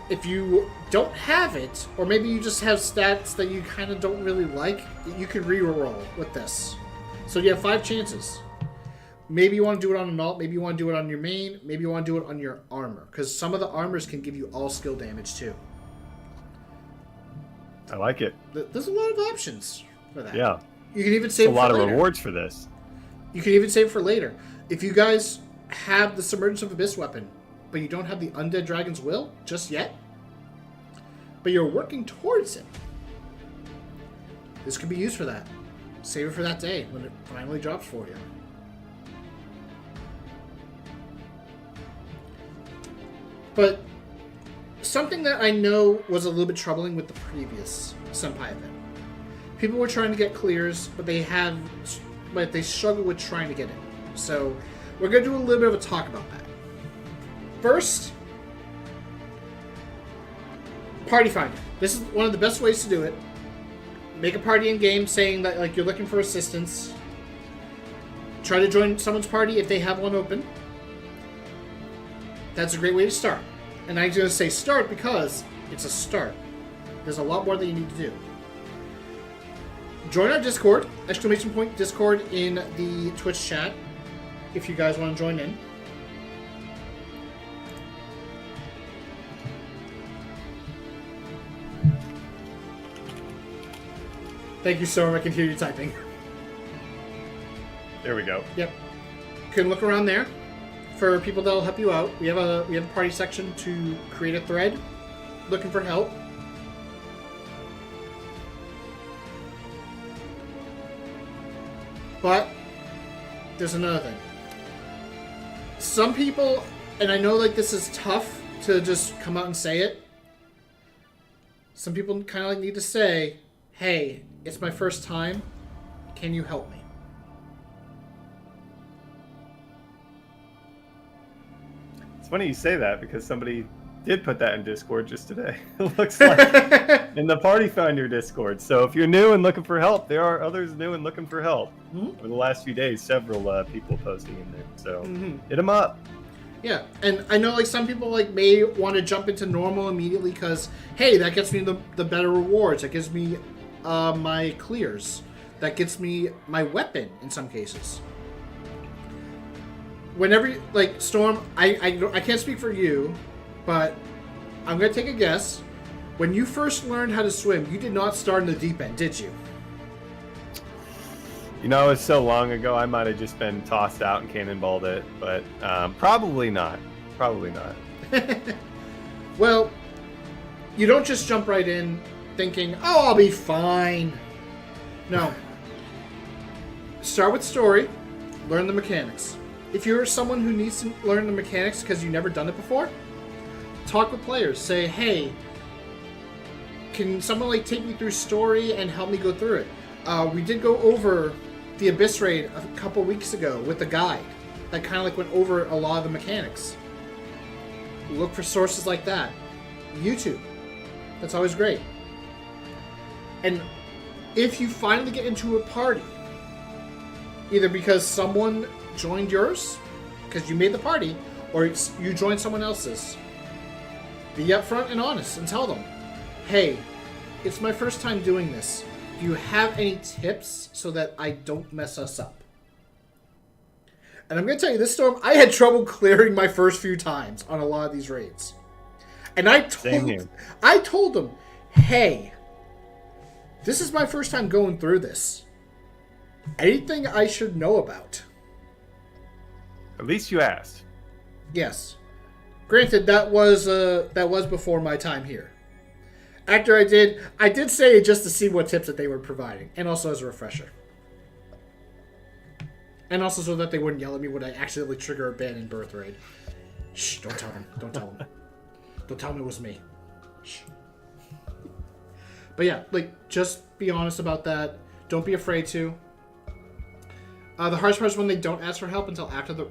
If you don't have it, or maybe you just have stats that you kind of don't really like, you can reroll with this. So you have 5 chances. Maybe you want to do it on an alt, maybe you want to do it on your main, maybe you want to do it on your armor, because some of the armors can give you all skill damage too. I like it. There's a lot of options for that. Yeah. You can even save a lot of rewards for this. You can even save for later. If you guys have the Submergence of Abyss weapon, but you don't have the Undead Dragon's Will just yet, but you're working towards it, this could be used for that. Save it for that day when it finally drops for you. But something that I know was a little bit troubling with the previous Senpai event. People were trying to get clears, but they struggle with trying to get in. So we're going to do a little bit of a talk about that. First, Party Finder. This is one of the best ways to do it. Make a party in game saying that, like, you're looking for assistance. Try to join someone's party if they have one open. That's a great way to start. And I'm going to say start because it's a start. There's a lot more that you need to do. Join our Discord, !Discord in the Twitch chat, if you guys want to join in. Thank you, Storm. I can hear you typing. There we go. Yep. You can look around there for people that'll help you out. We have a party section to create a thread looking for help. But there's another thing. Some people, and I know, like, this is tough to just come out and say it. Some people kind of, like, need to say, hey, it's my first time. Can you help me? It's funny you say that because somebody did put that in Discord just today. It looks like in the Party Finder Discord. So if you're new and looking for help, there are others new and looking for help. Mm-hmm. Over the last few days, several people posting in there. So hit them up. Yeah, and I know, like, some people, like, may want to jump into normal immediately because, hey, that gets me the better rewards. That gives me my clears. That gets me my weapon in some cases. Whenever, like, Storm, I can't speak for you, but I'm going to take a guess. When you first learned how to swim, you did not start in the deep end, did you? You know, it's so long ago, I might have just been tossed out and cannonballed it, but probably not. Probably not. Well, you don't just jump right in thinking, oh, I'll be fine. No. Start with story, learn the mechanics. If you're someone who needs to learn the mechanics because you've never done it before, talk with players. Say, hey, can someone like take me through story and help me go through it? We did go over the Abyss Raid a couple weeks ago with a guide that kind of like went over a lot of the mechanics. Look for sources like that. YouTube. That's always great. And if you finally get into a party, either because someone joined yours, because you made the party, or you joined someone else's, be upfront and honest and tell them, hey, it's my first time doing this. Do you have any tips so that I don't mess us up? And I'm going to tell you, this storm, I had trouble clearing my first few times on a lot of these raids. And I told them, hey, this is my first time going through this. Anything I should know about? At least you asked. Yes. Granted, that was before my time here. After I did say it just to see what tips that they were providing, and also as a refresher. And also so that they wouldn't yell at me when I accidentally trigger a ban in Birth Raid. Shh, don't tell them. Don't tell them. Don't tell them it was me. Shh. But yeah, like, just be honest about that. Don't be afraid to. The hardest part is when they don't ask for help until after the...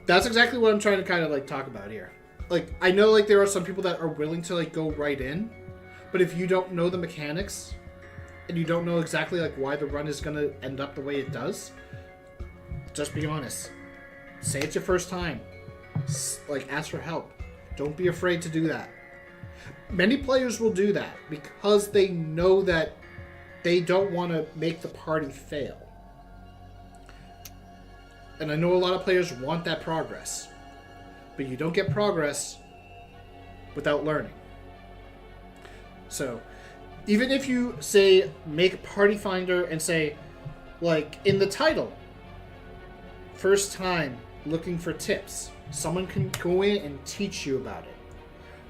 That's exactly what I'm trying to kind of, like, talk about here. Like, I know, like, there are some people that are willing to, like, go right in. But if you don't know the mechanics, and you don't know exactly, like, why the run is going to end up the way it does, just be honest. Say it's your first time. Like, ask for help. Don't be afraid to do that. Many players will do that because they know that they don't want to make the party fail. And I know a lot of players want that progress. But you don't get progress without learning. So, even if you, say, make Party Finder and say, like, in the title, first time looking for tips, someone can go in and teach you about it.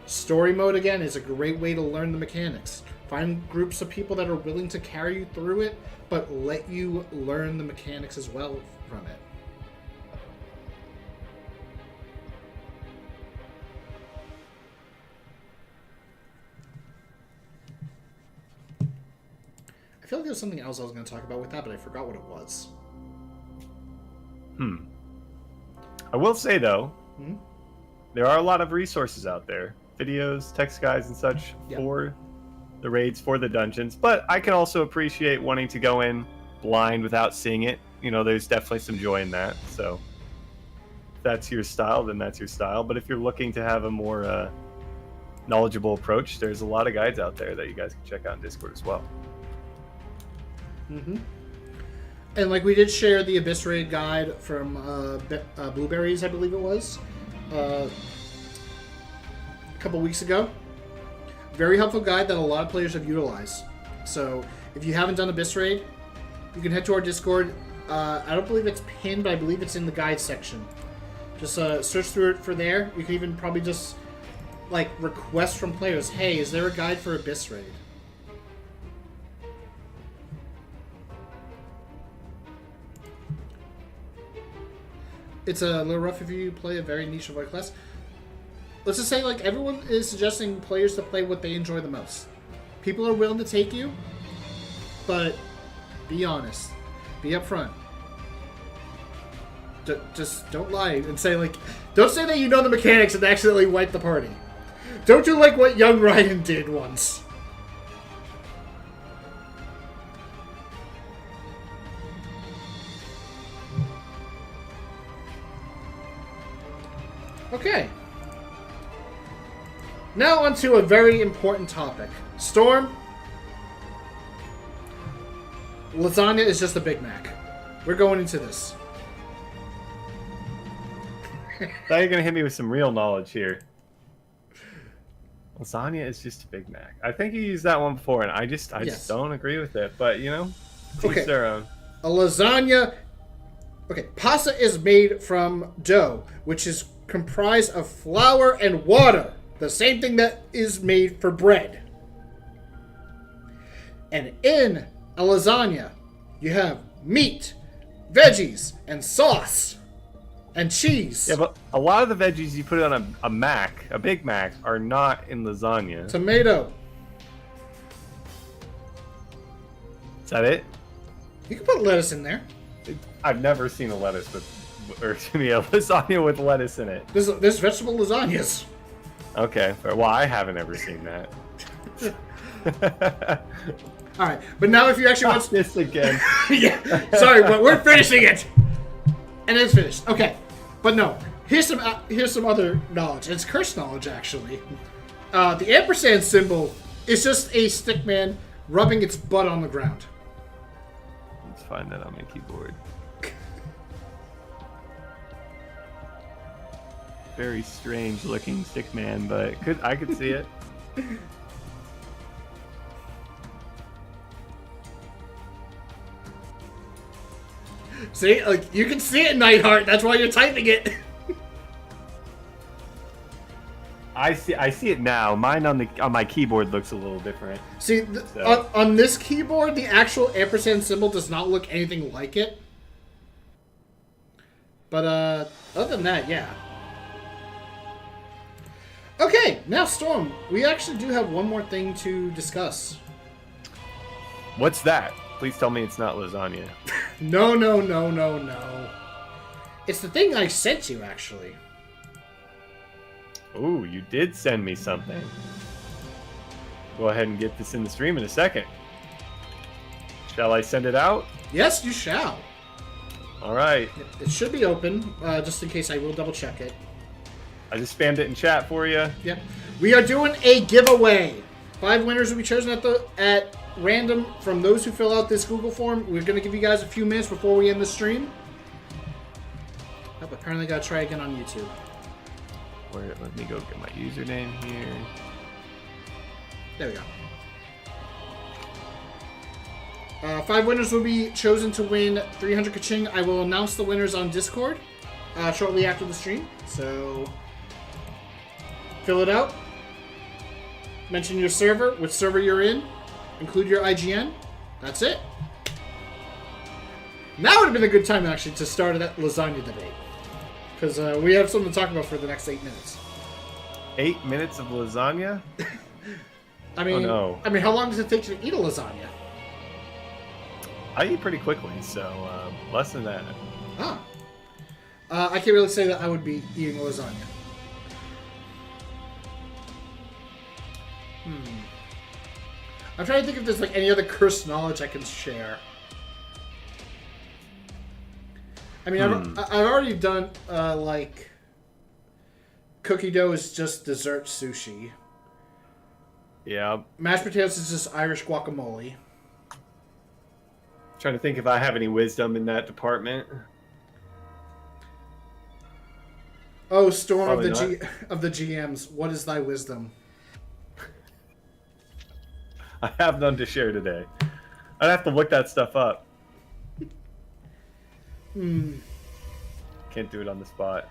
Story mode, again, is a great way to learn the mechanics. Find groups of people that are willing to carry you through it, but let you learn the mechanics as well from it. I feel like there was something else I was going to talk about with that, but I forgot what it was. I will say, though, there are a lot of resources out there. Videos, text guides, and such for the raids, for the dungeons. But I can also appreciate wanting to go in blind without seeing it. You know, there's definitely some joy in that. So if that's your style, then that's your style. But if you're looking to have a more knowledgeable approach, there's a lot of guides out there that you guys can check out in Discord as well. And like we did share the Abyss Raid guide from Blueberries, I believe it was, a couple weeks ago. Very helpful guide that a lot of players have utilized. So if you haven't done Abyss Raid, you can head to our Discord. I don't believe it's pinned, but I believe it's in the guide section. Just search through it for there. You can even probably just like request from players, hey, is there a guide for Abyss Raid? It's a little rough if you play a very niche avoid class. Let's just say, like, everyone is suggesting players to play what they enjoy the most. People are willing to take you, but be honest. Be upfront. Just don't lie and say, like, don't say that you know the mechanics and accidentally wipe the party. Don't do like what young Ryan did once. Okay. Now onto a very important topic. Storm. Lasagna is just a Big Mac. We're going into this. Now you're gonna hit me with some real knowledge here. Lasagna is just a Big Mac. I think you used that one before, and I just don't agree with it. But you know, each their own. A lasagna. Okay, pasta is made from dough, which is comprised of flour and water. The same thing that is made for bread. And in a lasagna, you have meat, veggies, and sauce. And cheese. Yeah, but a lot of the veggies you put on a mac, a Big Mac, are not in lasagna. Tomato. Is that it? You can put lettuce in there. I've never seen a lettuce with, or to me, a lasagna with lettuce in it. There's vegetable lasagnas. Okay, well, I haven't ever seen that. All right, but now if you actually want this again. yeah, sorry, but we're finishing it, and it's finished. Okay, but no, here's some other knowledge. It's curse knowledge actually. The ampersand symbol is just a stick man rubbing its butt on the ground. Let's find that on my keyboard. Very strange looking stick man, but I could see it. See, like you can see it, Nightheart. That's why you're typing it. I see it now. Mine on my keyboard looks a little different. See, on this keyboard, the actual ampersand symbol does not look anything like it. But other than that, yeah. Okay, now Storm, we actually do have one more thing to discuss. What's that? Please tell me it's not lasagna. No. It's the thing I sent you, actually. Ooh, you did send me something. Go ahead and get this in the stream in a second. Shall I send it out? Yes, you shall. All right. It should be open, just in case I will double check it. I just spammed it in chat for you. Yep. We are doing a giveaway. 5 winners will be chosen at random from those who fill out this Google form. We're going to give you guys a few minutes before we end the stream. Oh, apparently got to try again on YouTube. Let me go get my username here. There we go. 5 winners will be chosen to win 300 kaching. I will announce the winners on Discord shortly after the stream. So fill it out. Mention your server, which server you're in. Include your IGN. That's it. Now would have been a good time, actually, to start that lasagna debate. Because we have something to talk about for the next 8 minutes. 8 minutes of lasagna? I mean, oh, no. I mean, how long does it take you to eat a lasagna? I eat pretty quickly, so less than that. Huh. I can't really say that I would be eating lasagna. I'm trying to think if there's like any other cursed knowledge I can share. I mean, I've already done like cookie dough is just dessert sushi. Yeah. Mashed potatoes is just Irish guacamole. Trying to think if I have any wisdom in that department. Oh, Storm Probably of the GMs, what is thy wisdom? I have none to share today. I'd have to look that stuff up. Can't do it on the spot.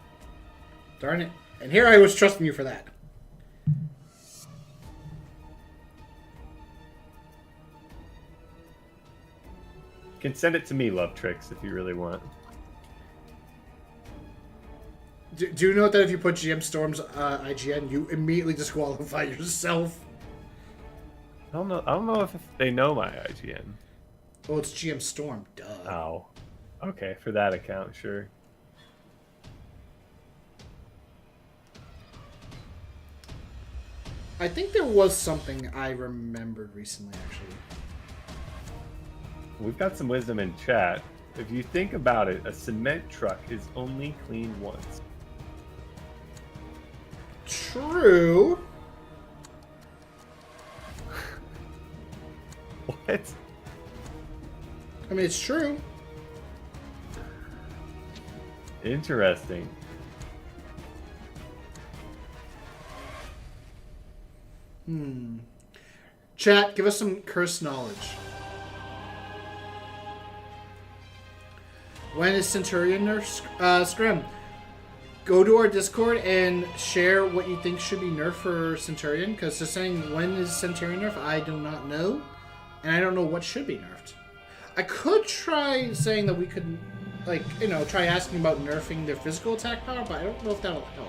Darn it. And here I was trusting you for that. You can send it to me, Love Tricks, if you really want. Do you know that if you put GM Storm's IGN, you immediately disqualify yourself? I don't know if they know my IGN. Oh, it's GM Storm. Duh. Oh. Okay, for that account, sure. I think there was something I remembered recently, actually. We've got some wisdom in chat. If you think about it, a cement truck is only cleaned once. True. What? I mean, it's true. Interesting. Chat, give us some curse knowledge. When is Centurion nerfed? Scrim, go to our Discord and share what you think should be nerfed for Centurion, because just saying when is Centurion nerfed, I do not know. And I don't know what should be nerfed. I could try saying that we could like, try asking about nerfing their physical attack power, but I don't know if that'll help.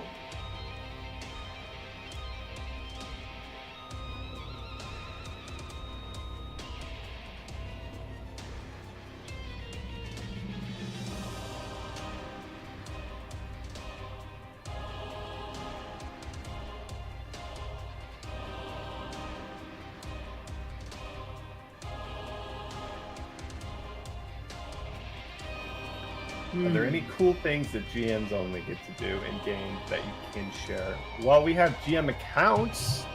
Are there any cool things that GMs only get to do in game that you can share? Well, we have GM accounts.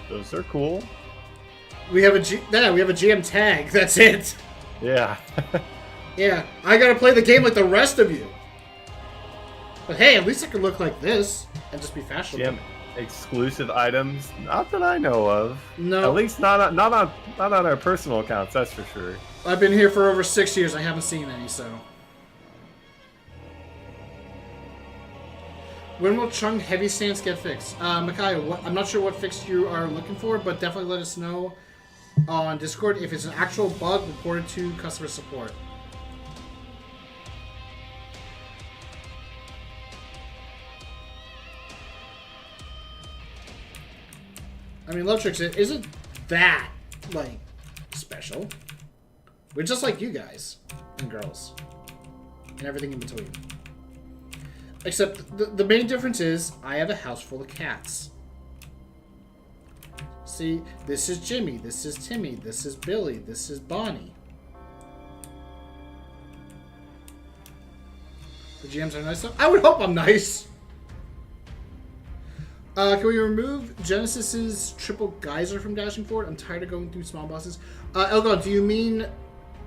Those are cool. We have a GM tag. That's it. Yeah. Yeah, I gotta play the game like the rest of you. But hey, at least it could look like this and just be fashionable. GM exclusive items, not that I know of. No. At least not on our personal accounts. That's for sure. I've been here for over 6 years. I haven't seen any, so. When will Chung heavy stance get fixed? Micaiah, I'm not sure what fix you are looking for, but definitely let us know on Discord. If it's an actual bug, report it to customer support. I mean, Love Tricks isn't that, like, special. We're just like you guys and girls and everything in between. Except the main difference is I have a house full of cats. See, this is Jimmy, this is Timmy, this is Billy, this is Bonnie. The GMs are nice though? I would hope I'm nice. Can we remove Genesis's triple geyser from dashing forward? I'm tired of going through small bosses. Elgon, do you mean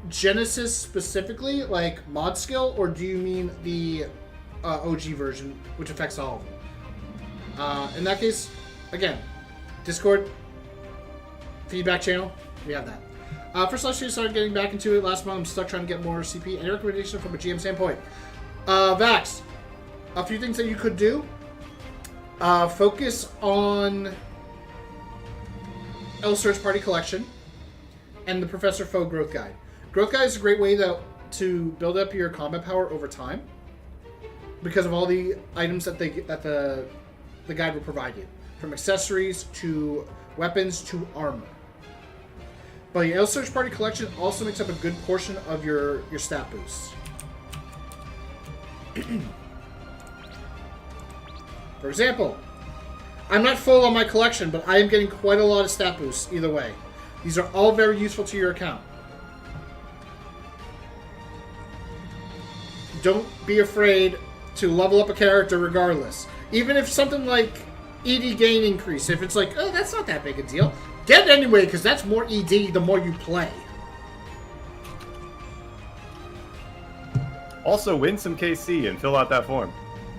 Genesis specifically, like mod skill, or do you mean the OG version, which affects all of them? In that case, again, Discord, feedback channel, we have that. First, last year, started getting back into it. Last month, I'm stuck trying to get more CP. Any recommendation from a GM standpoint? Vax, a few things that you could do. Focus on Elsword's Party Collection and the Professor Foe Growth Guide. Growth Guide is a great way to build up your combat power over time because of all the items that the guide will provide you, from accessories to weapons to armor. But the Elsword's Party Collection also makes up a good portion of your stat boosts. For example, I'm not full on my collection, but I am getting quite a lot of stat boosts either way. These are all very useful to your account. Don't be afraid to level up a character regardless. Even if something like ED gain increase, if it's like, oh, that's not that big a deal, get it anyway, because that's more ED the more you play. Also, win some KC and fill out that form.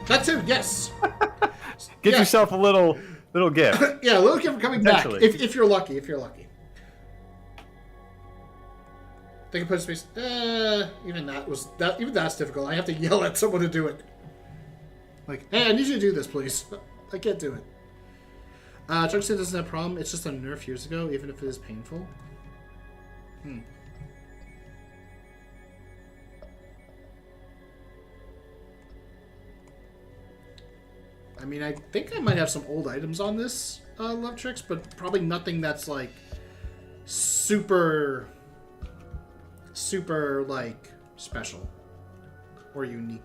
That too, yes. Get yourself a little gift. Yeah, a little gift for coming back, if you're lucky. If you're lucky. They can put a space. Even that's difficult. I have to yell at someone to do it. Like, hey, I need you to do this, please. I can't do it. Junction doesn't have a problem. It's just a nerf years ago, even if it is painful. I mean, I think I might have some old items on this Love Tricks, but probably nothing that's like super like special or unique.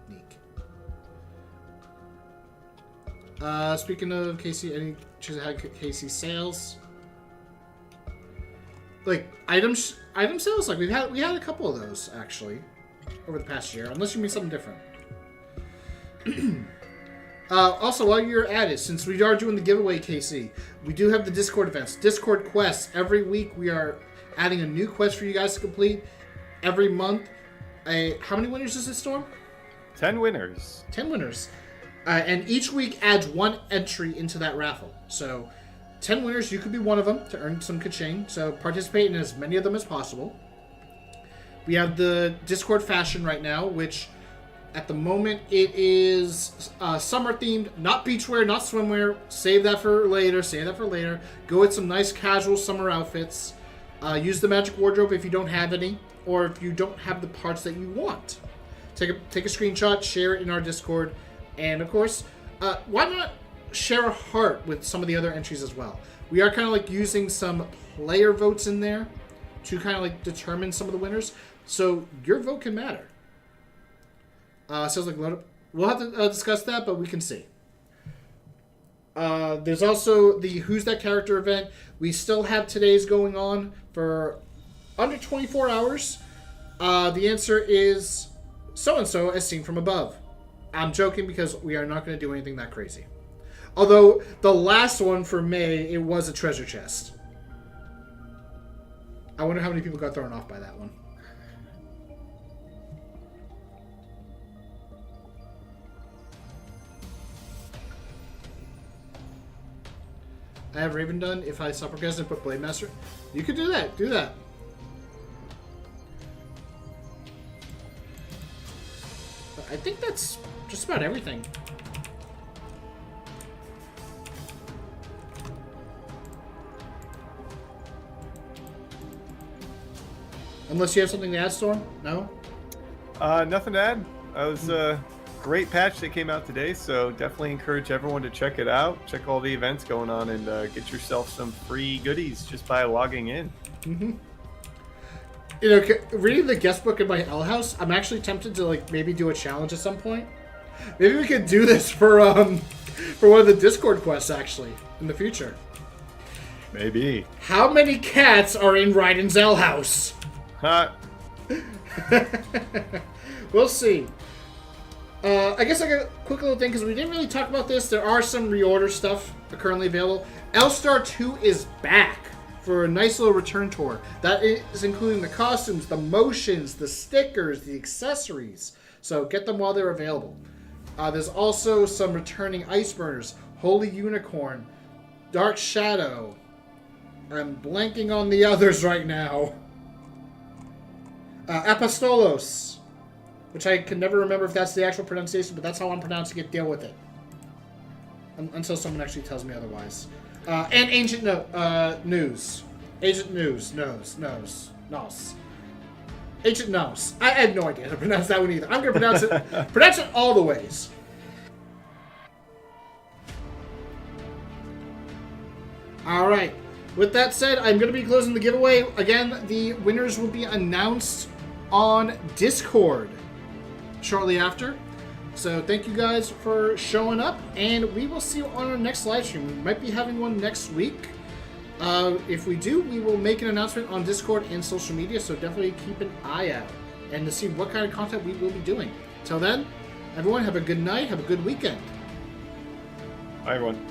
Speaking of KC, any chance I had KC sales? Like item sales, like we had a couple of those actually over the past year, unless you mean something different. Also, while you're at it, since we are doing the giveaway, KC, we do have the Discord events, Discord quests. Every week we are adding a new quest for you guys to complete. Every month, how many winners is this, Storm? 10 winners. 10 winners. And each week adds one entry into that raffle. So, 10 winners, you could be one of them to earn some ka-ching. So, participate in as many of them as possible. We have the Discord fashion right now, which at the moment it is summer themed, not beachwear, not swimwear. Save that for later. Go with some nice casual summer outfits. Use the magic wardrobe if you don't have any, or if you don't have the parts that you want. Take a screenshot, share it in our Discord, and of course, why not share a heart with some of the other entries as well? We are kind of like using some player votes in there to kind of like determine some of the winners, so your vote can matter. Sounds like we'll have to discuss that, but we can see. There's also the Who's That Character event. We still have today's going on for under 24 hours. The answer is so-and-so as seen from above. I'm joking because we are not going to do anything that crazy. Although the last one for May, it was a treasure chest. I wonder how many people got thrown off by that one. I have Raven done. If I stop progressing and put Blade Master, you could do that. Do that. But I think that's just about everything. Unless you have something to add, Storm? No? Nothing to add. That was a great patch that came out today, so definitely encourage everyone to check it out. Check all the events going on and get yourself some free goodies just by logging in. Mm-hmm. You know, reading the guest book in my L house, I'm actually tempted to like maybe do a challenge at some point. Maybe we could do this for one of the Discord quests actually in the future. Maybe. How many cats are in Raiden's L house? Huh. We'll see. I guess I got a quick little thing because we didn't really talk about this. There are some reorder stuff currently available. Elsword 2 is back for a nice little return tour. That is including the costumes, the motions, the stickers, the accessories. So get them while they're available. There's also some returning Iceburners, Holy Unicorn, Dark Shadow. I'm blanking on the others right now. Apostolos, which I can never remember if that's the actual pronunciation, but that's how I'm pronouncing it. Deal with it. Until someone actually tells me otherwise. And Ancient News. Agent News. Knows. Ancient Knows. I have no idea how to pronounce that one either. I'm going to pronounce it pronounce it all the ways. Alright. With that said, I'm going to be closing the giveaway. Again, the winners will be announced on Discord shortly after. So thank you guys for showing up, and we will see you on our next live stream. We might be having one next week. If we do, we will make an announcement on Discord and social media, so definitely keep an eye out and to see what kind of content we will be doing. Till then, everyone have a good night, have a good weekend. Bye, everyone.